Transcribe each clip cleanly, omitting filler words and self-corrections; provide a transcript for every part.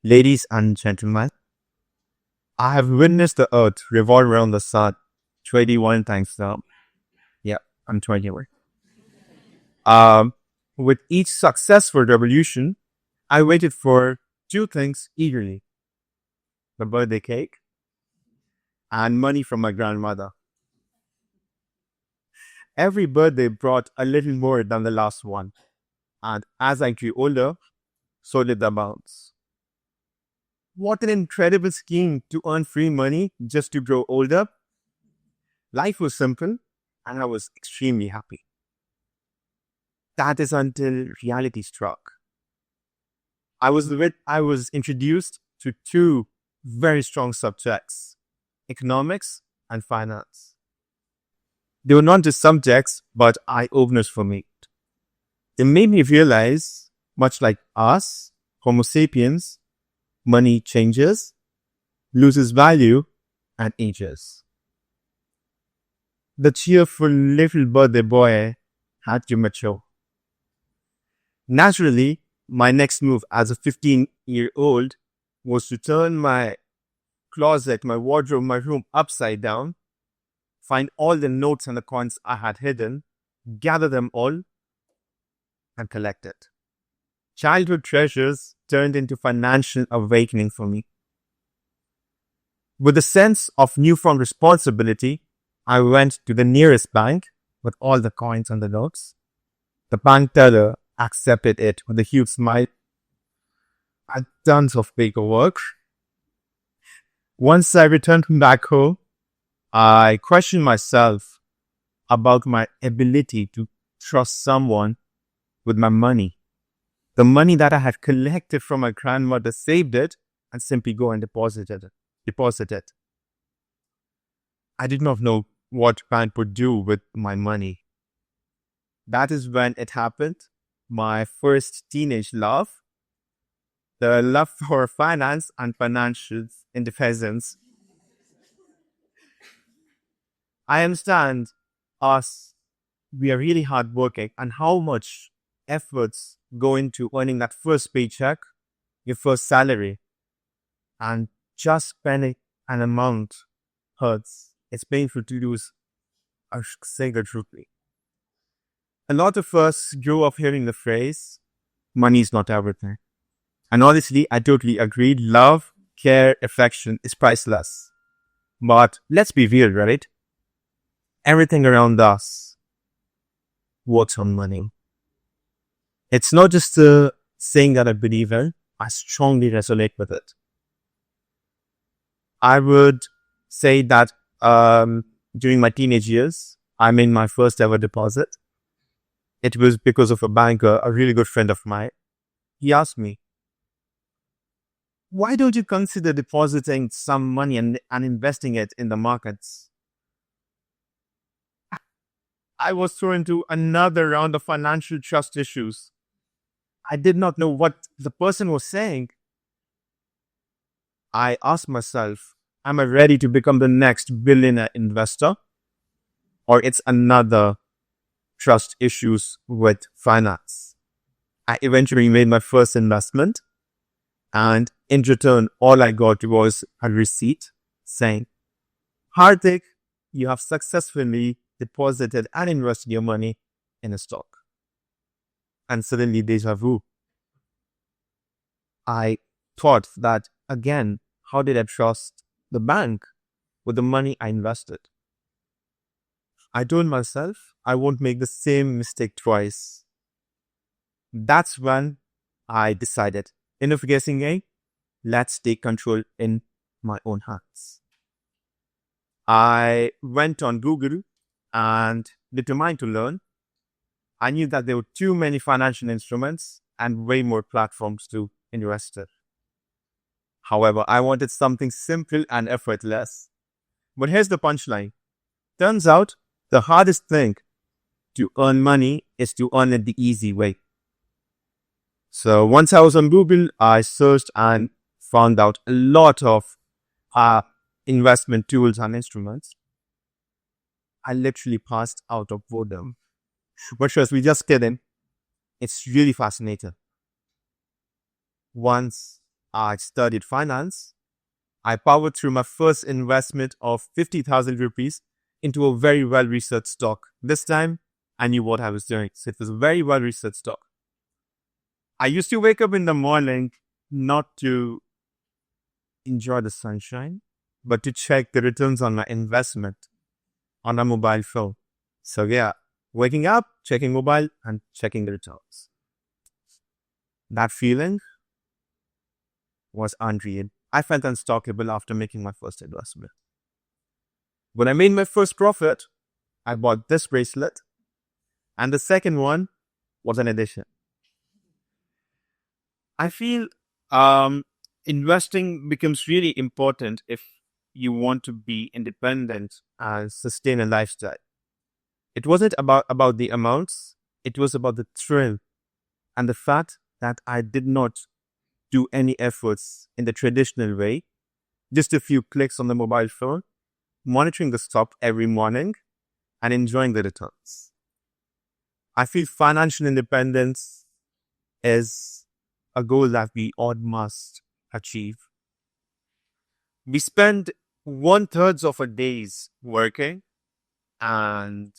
Ladies and gentlemen, I have witnessed the earth revolve around the sun 21 times now. Yeah, I'm 21. Um, with each successful revolution, I waited for two things eagerly: the birthday cake and money from my grandmother. Every birthday brought a little more than the last one, and as I grew older, so did the amounts. What an incredible scheme to earn free money just to grow older. Life was simple, and I was extremely happy. That is until reality struck. I was introduced to two very strong subjects: economics and finance. They were not just subjects, but eye openers for me. They made me realize, much like us, Homo sapiens, money changes, loses value, and ages. The cheerful little birthday boy had to mature. Naturally, my next move as a 15-year-old was to turn my closet, my wardrobe, my room upside down, find all the notes and the coins I had hidden, gather them all, and collect it. Childhood treasures turned into financial awakening for me. With a sense of newfound responsibility, I went to the nearest bank with all the coins and the notes. The bank teller accepted it with a huge smile and tons of paperwork. Once I returned back home, I questioned myself about my ability to trust someone with my money. The money that I had collected from my grandmother, saved it, and simply go and deposit it. I did not know what bank would do with my money. That is when it happened. My first teenage love, the love for finance and financial independence. I understand us, we are really hardworking, and how much efforts go into earning that first paycheck, your first salary, and just spending an amount hurts. It's painful to lose a single rupee. A lot of us grew up hearing the phrase, money is not everything. And honestly, I totally agree. Love, care, affection is priceless. But let's be real, right? Everything around us works on money. It's not just a saying that I believe in. I strongly resonate with it. I would say that during my teenage years, I made my first ever deposit. It was because of a banker, a really good friend of mine. He asked me, why don't you consider depositing some money and investing it in the markets? I was thrown into another round of financial trust issues. I did not know what the person was saying. I asked myself, am I ready to become the next billionaire investor? Or it's another trust issues with finance? I eventually made my first investment, and in return, all I got was a receipt saying, Haardik, you have successfully deposited and invested your money in a stock. And suddenly, deja vu. I thought that, again, how did I trust the bank with the money I invested? I told myself I won't make the same mistake twice. That's when I decided, enough guessing game, let's take control in my own hands. I went on Google and determined to learn. I knew that there were too many financial instruments and way more platforms to invest in. However, I wanted something simple and effortless. But here's the punchline. Turns out, the hardest thing to earn money is to earn it the easy way. So once I was on Google, I searched and found out a lot of investment tools and instruments. I literally passed out of boredom. But trust me, just kidding. It's really fascinating. Once I studied finance. I powered through my first investment of 50,000 rupees into a very well-researched stock. This time, I knew what I was doing. So it was a very well-researched stock. I used to wake up in the morning not to enjoy the sunshine, but to check the returns on my investment on a mobile phone. So yeah, waking up, checking mobile, and checking the returns. That feeling was unreal. I felt unstoppable after making my first investment. When I made my first profit, I bought this bracelet, and the second one was an addition. I feel investing becomes really important if you want to be independent and sustain a lifestyle. It wasn't about the amounts, it was about the thrill and the fact that I did not do any efforts in the traditional way, just a few clicks on the mobile phone, monitoring the stock every morning, and enjoying the returns. I feel financial independence is a goal that we all must achieve. We spend 1/3 of our days working, and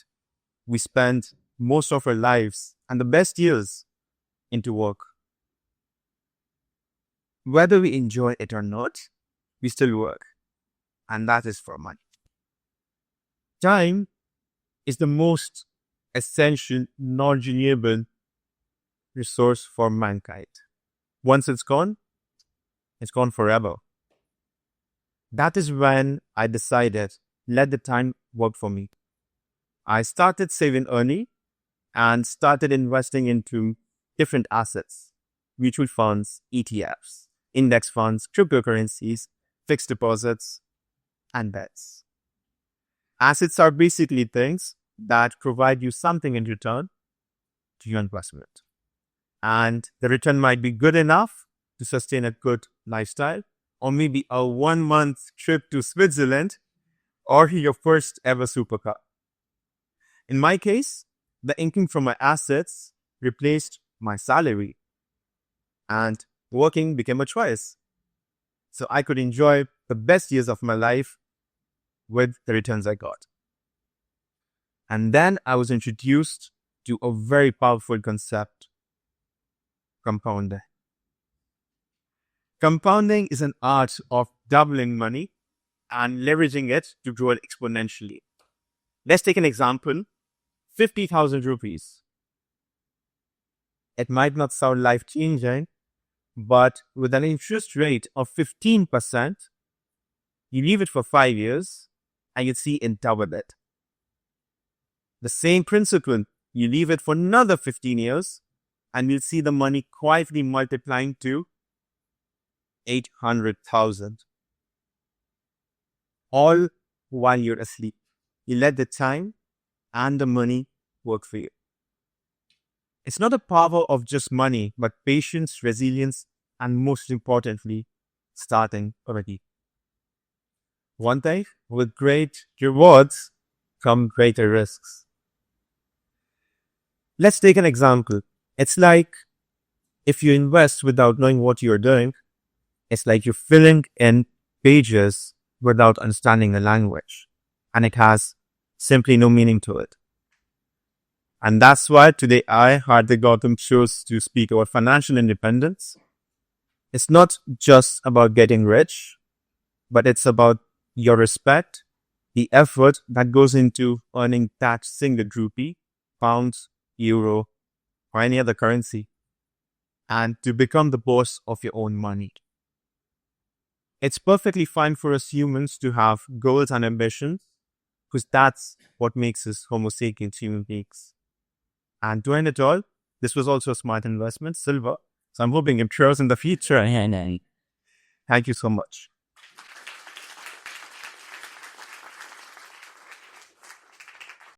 we spend most of our lives and the best years into work. Whether we enjoy it or not, we still work, and that is for money. Time is the most essential, non-renewable resource for mankind. Once it's gone forever. That is when I decided, let the time work for me. I started saving early and started investing into different assets, mutual funds, ETFs, index funds, cryptocurrencies, fixed deposits, and bets. Assets are basically things that provide you something in return to your investment. And the return might be good enough to sustain a good lifestyle, or maybe a 1-month trip to Switzerland, or your first ever supercar. In my case, the income from my assets replaced my salary, and working became a choice. So I could enjoy the best years of my life with the returns I got. And then I was introduced to a very powerful concept: compounding. Compounding is an art of doubling money and leveraging it to grow it exponentially. Let's take an example: 50,000 rupees. It might not sound life-changing, but with an interest rate of 15%, you leave it for 5 years and you see it double it. The same principle, you leave it for another 15 years and you'll see the money quietly multiplying to 800,000. All while you're asleep. You let the time and the money work for you. It's not the power of just money, but patience, resilience, and most importantly, starting already. One thing, with great rewards come greater risks. Let's take an example. It's like if you invest without knowing what you're doing, it's like you're filling in pages without understanding the language, and it has simply no meaning to it. And that's why today I, Haardik Gautam, chose to speak about financial independence. It's not just about getting rich, but it's about your respect, the effort that goes into earning that single rupee, pounds, euro, or any other currency, and to become the boss of your own money. It's perfectly fine for us humans to have goals and ambitions, because that's what makes us Homo sapiens human beings. And to end it all, this was also a smart investment, silver. So I'm hoping it grows in the future. Thank you so much.